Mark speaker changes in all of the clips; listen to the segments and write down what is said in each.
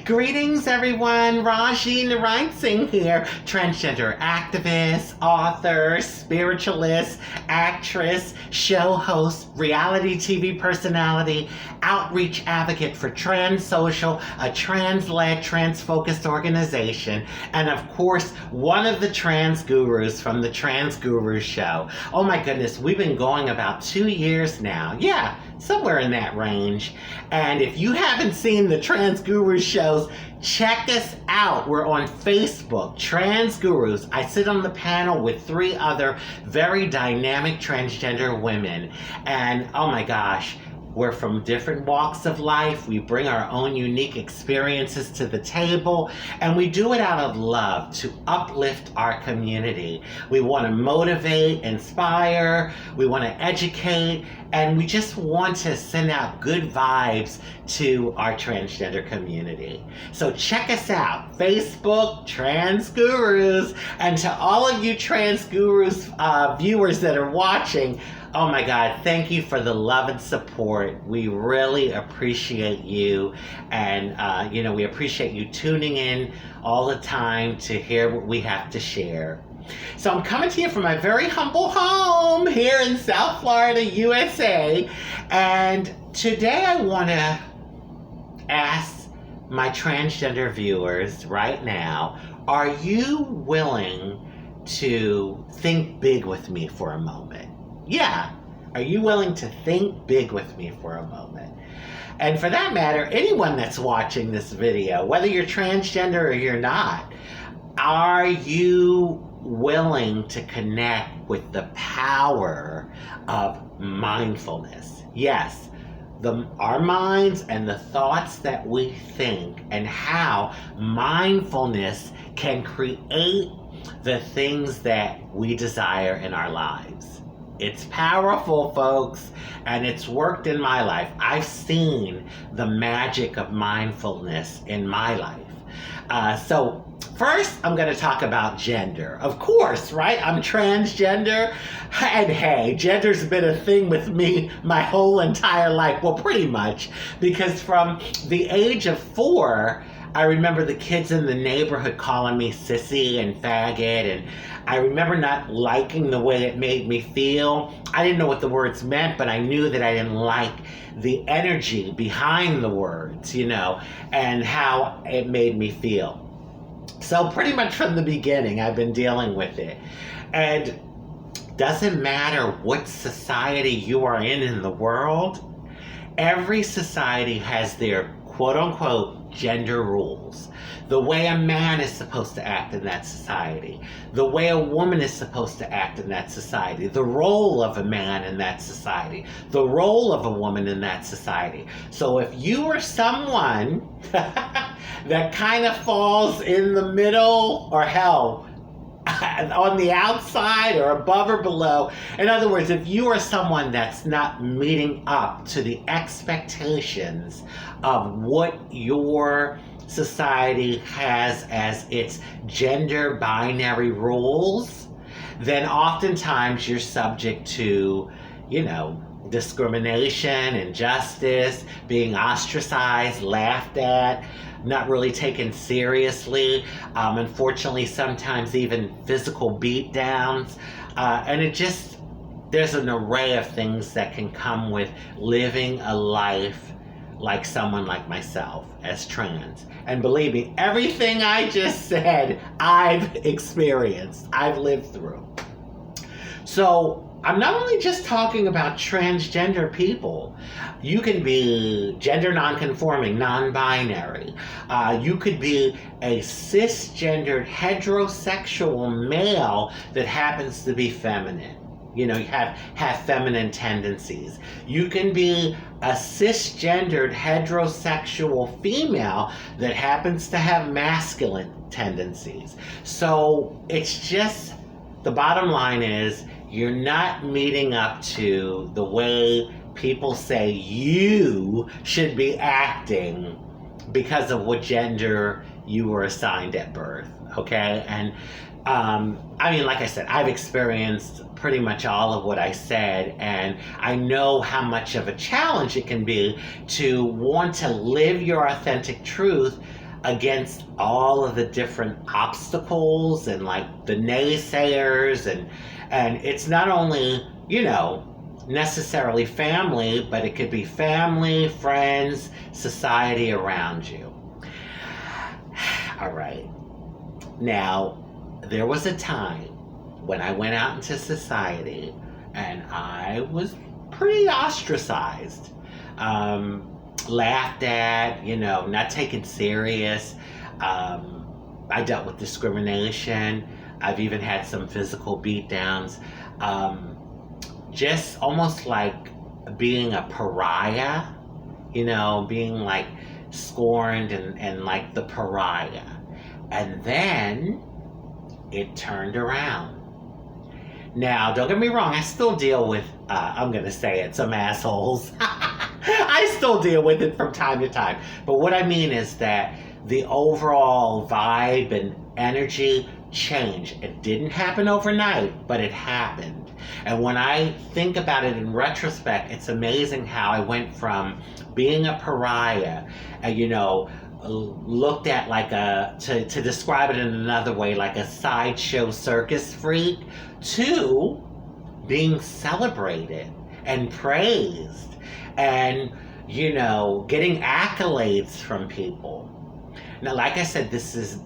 Speaker 1: Greetings, everyone. Rajee Narinesingh here, transgender activist, author, spiritualist, actress, show host, reality TV personality, outreach advocate for Trans Social, a trans-led, trans-focused organization, and of course, one of the trans gurus from the Trans Guru Show. Oh my goodness, we've been going about 2 years now. Yeah, somewhere in that range. And if you haven't seen the Trans Guru shows, check us out. We're on Facebook, Trans Gurus. I sit on the panel with 3 other very dynamic transgender women. And oh my gosh, we're from different walks of life. We bring our own unique experiences to the table, and we do it out of love to uplift our community. We want to motivate, inspire, we want to educate, and we just want to send out good vibes to our transgender community. So check us out, Facebook, Trans Gurus, and to all of you Trans Gurus viewers that are watching, oh my God, thank you for the love and support. We really appreciate you. And, we appreciate you tuning in all the time to hear what we have to share. So I'm coming to you from my very humble home here in South Florida, USA. And today I want to ask my transgender viewers right now, are you willing to think big with me for a moment? Yeah, are you willing to think big with me for a moment? And for that matter, anyone that's watching this video, whether you're transgender or you're not, are you willing to connect with the power of mindfulness? Yes, our minds and the thoughts that we think, and how mindfulness can create the things that we desire in our lives. It's powerful, folks, and it's worked in my life. I've seen the magic of mindfulness in my life. So first, I'm going to talk about gender. Of course, right? I'm transgender. And hey, gender's been a thing with me my whole entire life. Well, pretty much. Because from the age of 4, I remember the kids in the neighborhood calling me sissy and faggot, and I remember not liking the way it made me feel. I didn't know what the words meant, but I knew that I didn't like the energy behind the words, and how it made me feel. So pretty much from the beginning, I've been dealing with it. And doesn't matter what society you are in the world, every society has their quote-unquote gender rules. The way a man is supposed to act in that society. The way a woman is supposed to act in that society. The role of a man in that society. The role of a woman in that society. So if you are someone that kind of falls in the middle, or hell, on the outside or above or below. In other words, if you are someone that's not meeting up to the expectations of what your society has as its gender binary rules, then oftentimes you're subject to, discrimination, injustice, being ostracized, laughed at, not really taken seriously, unfortunately sometimes even physical beatdowns, and there's an array of things that can come with living a life like someone like myself as trans. And believe me, everything I just said, I've experienced, I've lived through. So I'm not only just talking about transgender people. You can be gender nonconforming, non-binary. You could be a cisgendered heterosexual male that happens to be feminine. You have feminine tendencies. You can be a cisgendered heterosexual female that happens to have masculine tendencies. So it's just, the bottom line is, you're not meeting up to the way people say you should be acting because of what gender you were assigned at birth, okay? And like I said, I've experienced pretty much all of what I said, and I know how much of a challenge it can be to want to live your authentic truth against all of the different obstacles and like the naysayers, and it's not only, you know, necessarily family, but it could be family, friends, society around you. All right. Now, there was a time when I went out into society and I was pretty ostracized, laughed at, you know, not taken serious. I dealt with discrimination. I've even had some physical beatdowns. Just almost like being a pariah, you know, being like scorned and like the pariah. And then it turned around. Now, don't get me wrong, I still deal with, I'm going to say it, some assholes. I still deal with it from time to time. But what I mean is that the overall vibe and energy changed. It didn't happen overnight, but it happened. And when I think about it in retrospect, it's amazing how I went from being a pariah, you know, looked at like to describe it in another way, like a sideshow circus freak, to being celebrated and praised and, you know, getting accolades from people. Now, like I said,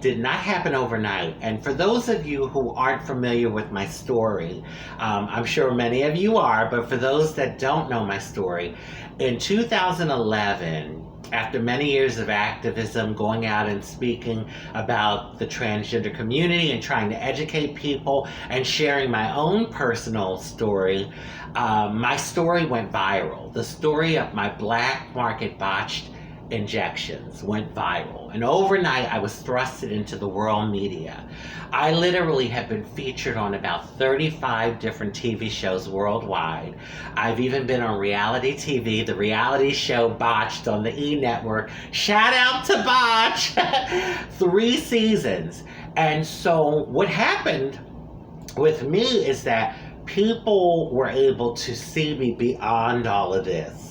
Speaker 1: did not happen overnight. And for those of you who aren't familiar with my story, I'm sure many of you are, but for those that don't know my story, in 2011, after many years of activism, going out and speaking about the transgender community and trying to educate people and sharing my own personal story, my story went viral. The story of my black market botched injections went viral, and overnight I was thrusted into the world media. I literally have been featured on about 35 different TV shows worldwide. I've even been on reality TV, the reality show Botched on the E! Network. Shout out to Botch! 3 seasons. And so what happened with me is that people were able to see me beyond all of this.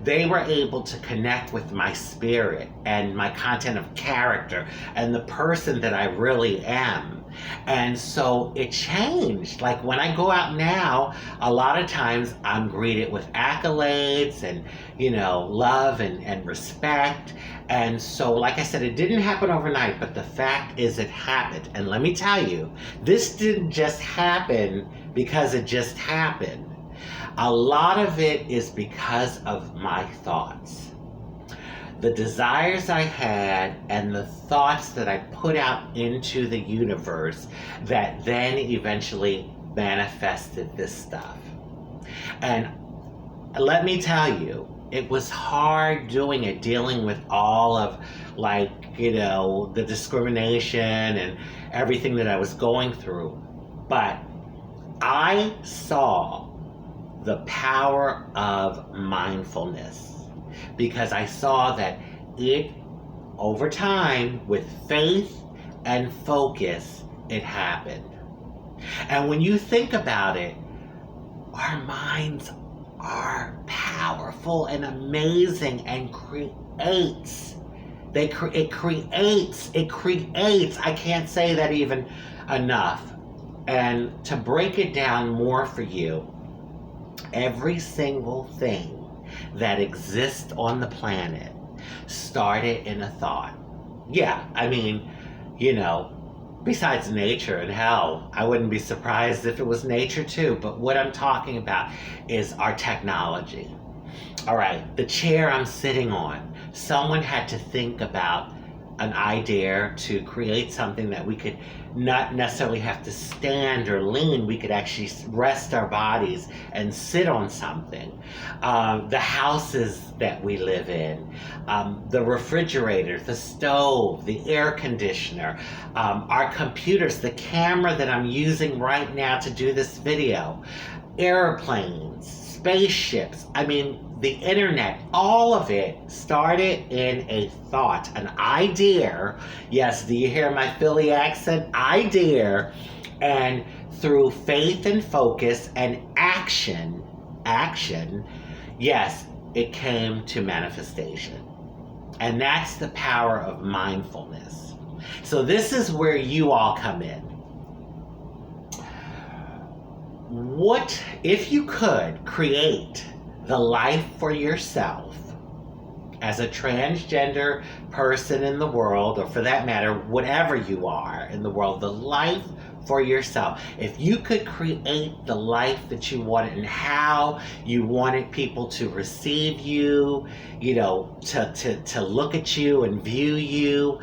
Speaker 1: They were able to connect with my spirit and my content of character and the person that I really am. And so it changed. Like when I go out now, a lot of times I'm greeted with accolades and, you know, love and respect. And so, like I said, it didn't happen overnight, but the fact is it happened. And let me tell you, this didn't just happen because it just happened. A lot of it is because of my thoughts. The desires I had and the thoughts that I put out into the universe that then eventually manifested this stuff. And let me tell you, it was hard doing it, dealing with all of, like, you know, the discrimination and everything that I was going through. But I saw the power of mindfulness, because I saw that it, over time, with faith and focus, it happened. And when you think about it, our minds are powerful and amazing and creates. It creates. I can't say that even enough. And to break it down more for you, every single thing that exists on the planet started in a thought. Yeah, I mean, you know, besides nature, and hell, I wouldn't be surprised if it was nature too, but what I'm talking about is our technology. All right, the chair I'm sitting on, someone had to think about an idea to create something that we could not necessarily have to stand or lean. We could actually rest our bodies and sit on something. The houses that we live in, the refrigerator, the stove, the air conditioner, our computers, the camera that I'm using right now to do this video, airplanes, spaceships, I mean, the internet, all of it started in a thought, an idea. Yes, do you hear my Philly accent? Idea. And through faith and focus and action, yes, it came to manifestation. And that's the power of mindfulness. So this is where you all come in. What if you could create the life for yourself as a transgender person in the world, or for that matter, whatever you are in the world, the life for yourself. If you could create the life that you wanted and how you wanted people to receive you, you know, to look at you and view you,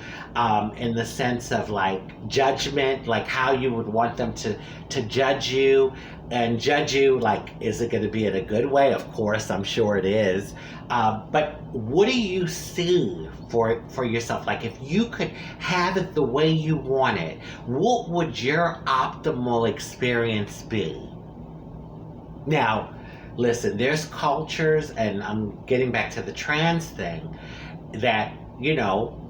Speaker 1: in the sense of like judgment, like how you would want them to judge you, and judge you, like, is it going to be in a good way? Of course, I'm sure it is. But what do you see for yourself? Like, if you could have it the way you want it, what would your optimal experience be? Now, listen, there's cultures, and I'm getting back to the trans thing, that, you know,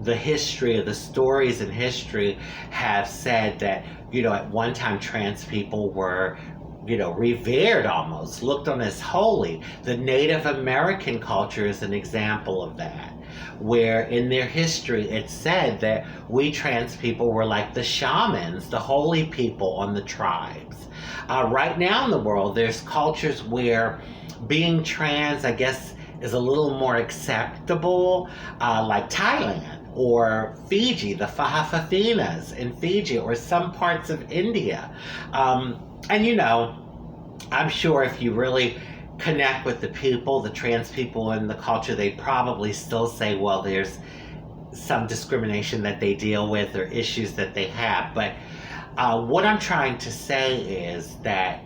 Speaker 1: the history of the stories in history have said that, you know, at one time trans people were, you know, revered, almost looked on as holy. The Native American culture is an example of that, where in their history it's said that we trans people were like the shamans, the holy people on the tribes. Right now in the world, there's cultures where being trans, I guess, is a little more acceptable, like Thailand or Fiji, the Fahafafinas in Fiji, or some parts of India. And you know, I'm sure if you really connect with the people, the trans people in the culture, they probably still say, well, there's some discrimination that they deal with or issues that they have. But what I'm trying to say is that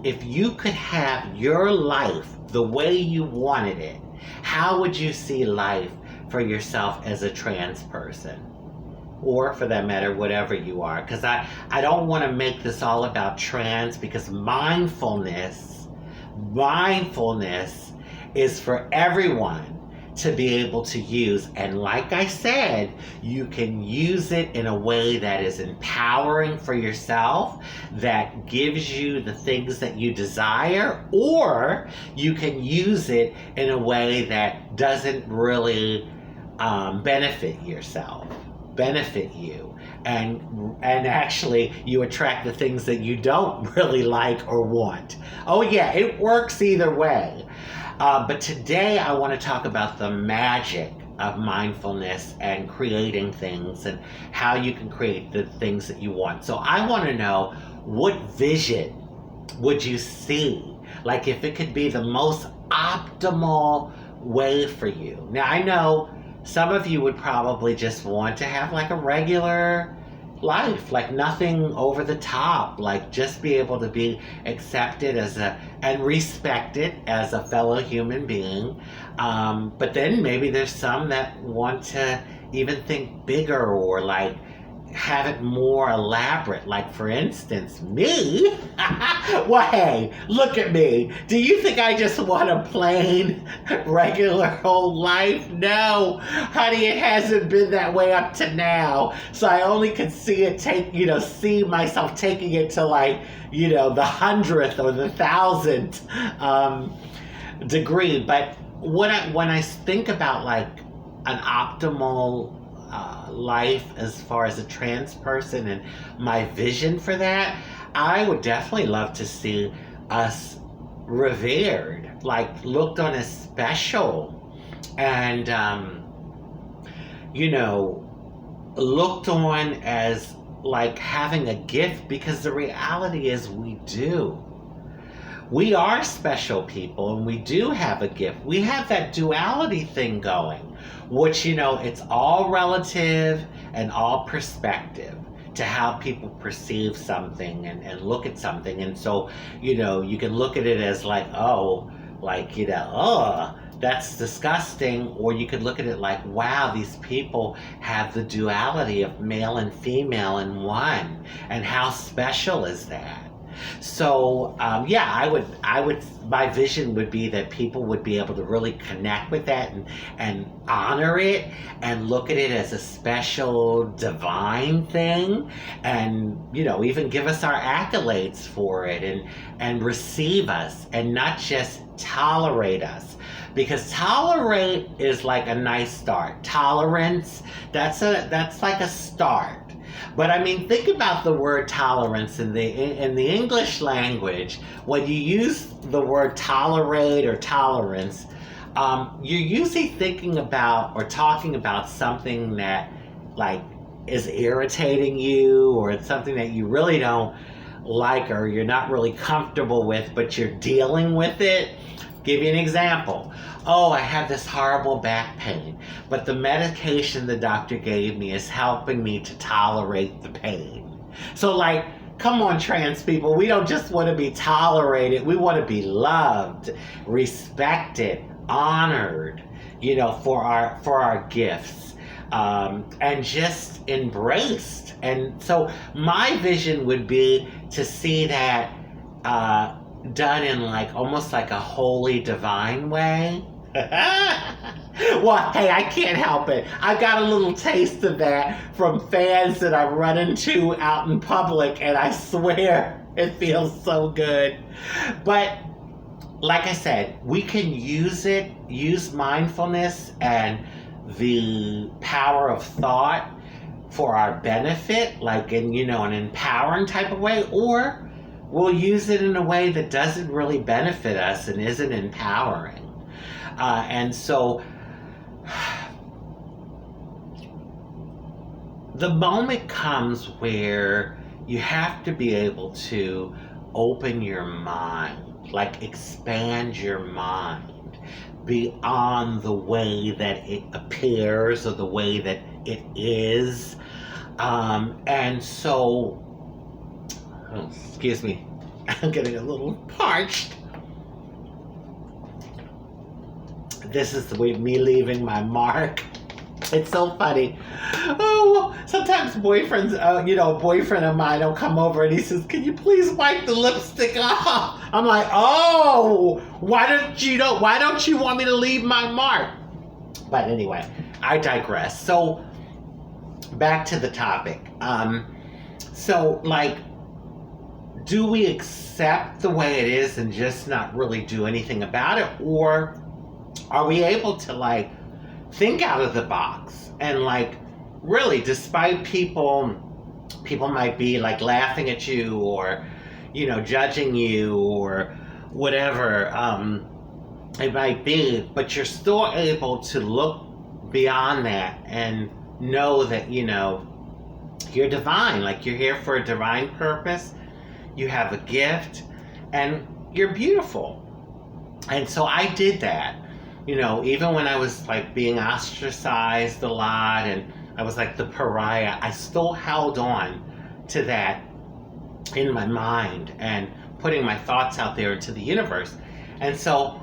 Speaker 1: if you could have your life the way you wanted it, how would you see life for yourself as a trans person? Or for that matter, whatever you are. Because I don't want to make this all about trans, because mindfulness is for everyone to be able to use. And like I said, you can use it in a way that is empowering for yourself, that gives you the things that you desire, or you can use it in a way that doesn't really benefit you, and actually you attract the things that you don't really like or want. Oh yeah, it works either way. But today I want to talk about the magic of mindfulness and creating things, and how you can create the things that you want. So I want to know, what vision would you see? Like, if it could be the most optimal way for you. Now, I know some of you would probably just want to have like a regular life, like nothing over the top, like just be able to be accepted and respected as a fellow human being. But then maybe there's some that want to even think bigger, or like have it more elaborate. Like, for instance, me. Well, hey, look at me. Do you think I just want a plain, regular old life? No, honey, it hasn't been that way up to now. So I only could see myself taking it to, like, you know, the 100th or the 1000th degree. But when I think about like an optimal life as far as a trans person and my vision for that, I would definitely love to see us revered, like looked on as special, and looked on as like having a gift, because the reality is we are special people, and we do have a gift. We have that duality thing going, which, it's all relative and all perspective to how people perceive something and look at something. And so, you can look at it as like, oh, that's disgusting. Or you could look at it like, wow, these people have the duality of male and female in one. And how special is that? So yeah, my vision would be that people would be able to really connect with that and honor it and look at it as a special divine thing, and even give us our accolades for it, and receive us and not just tolerate us, because tolerate is like a nice start. Tolerance, that's like a start. But I mean, think about the word tolerance in the English language. When you use the word tolerate or tolerance, you're usually thinking about or talking about something that like is irritating you, or it's something that you really don't like or you're not really comfortable with, but you're dealing with it. Give you an example. Oh, I have this horrible back pain, but the medication the doctor gave me is helping me to tolerate the pain. So like, come on, trans people, we don't just want to be tolerated, we want to be loved, respected, honored, for our gifts, and just embraced. And so my vision would be to see that done in like almost like a holy divine way. Well, hey, I can't help it. I got a little taste of that from fans that I've run into out in public, and I swear it feels so good. But like I said, we can use mindfulness and the power of thought for our benefit, like in an empowering type of way, or we'll use it in a way that doesn't really benefit us and isn't empowering. And so the moment comes where you have to be able to open your mind, like expand your mind beyond the way that it appears or the way that it is. And so, oh, excuse me, I'm getting a little parched. This is me leaving my mark. It's so funny. Oh, sometimes boyfriends, a boyfriend of mine will come over and he says, "Can you please wipe the lipstick off?" I'm like, "Oh, why don't you want me to leave my mark?" But anyway, I digress. So back to the topic. So like, do we accept the way it is and just not really do anything about it, or are we able to like think out of the box and like really, despite people might be like laughing at you or judging you or whatever it might be, but you're still able to look beyond that and know that you're divine, like you're here for a divine purpose, you have a gift, and you're beautiful. And so I did that. Even when I was like being ostracized a lot and I was like the pariah, I still held on to that in my mind and putting my thoughts out there into the universe. And so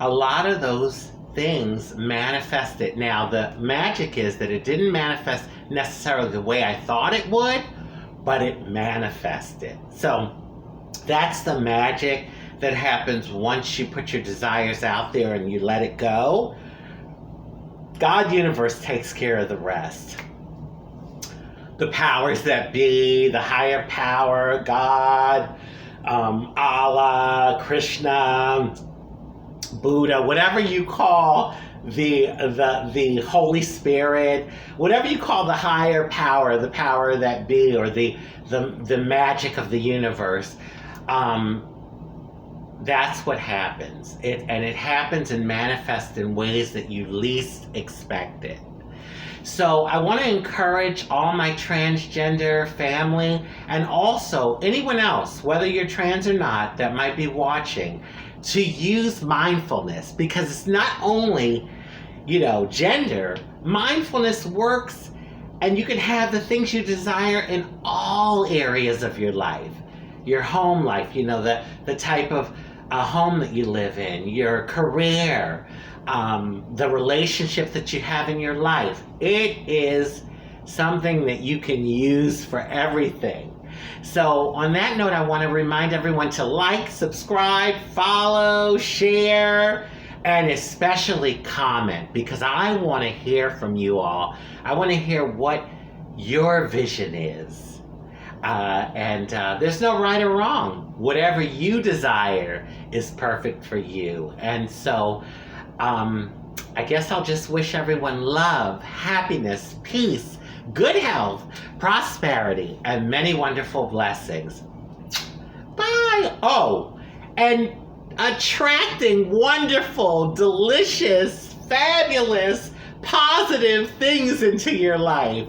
Speaker 1: a lot of those things manifested. Now, the magic is that it didn't manifest necessarily the way I thought it would, but it manifested. So that's the magic that happens once you put your desires out there and you let it go. God, universe takes care of the rest. The powers that be, the higher power, God, Allah, Krishna, Buddha, whatever you call the Holy Spirit, whatever you call the higher power, the power that be, or the magic of the universe. That's what happens. It happens and manifests in ways that you least expect it. So I want to encourage all my transgender family, and also anyone else, whether you're trans or not, that might be watching, to use mindfulness, because it's not only, gender. Mindfulness works, and you can have the things you desire in all areas of your life. Your home life, the type of home that you live in, your career, the relationship that you have in your life. It is something that you can use for everything. So on that note, I want to remind everyone to like, subscribe, follow, share, and especially comment, because I want to hear from you all. I want to hear what your vision is. And there's no right or wrong. Whatever you desire is perfect for you. And so I guess I'll just wish everyone love, happiness, peace, good health, prosperity, and many wonderful blessings. Bye. Oh, and attracting wonderful, delicious, fabulous, positive things into your life.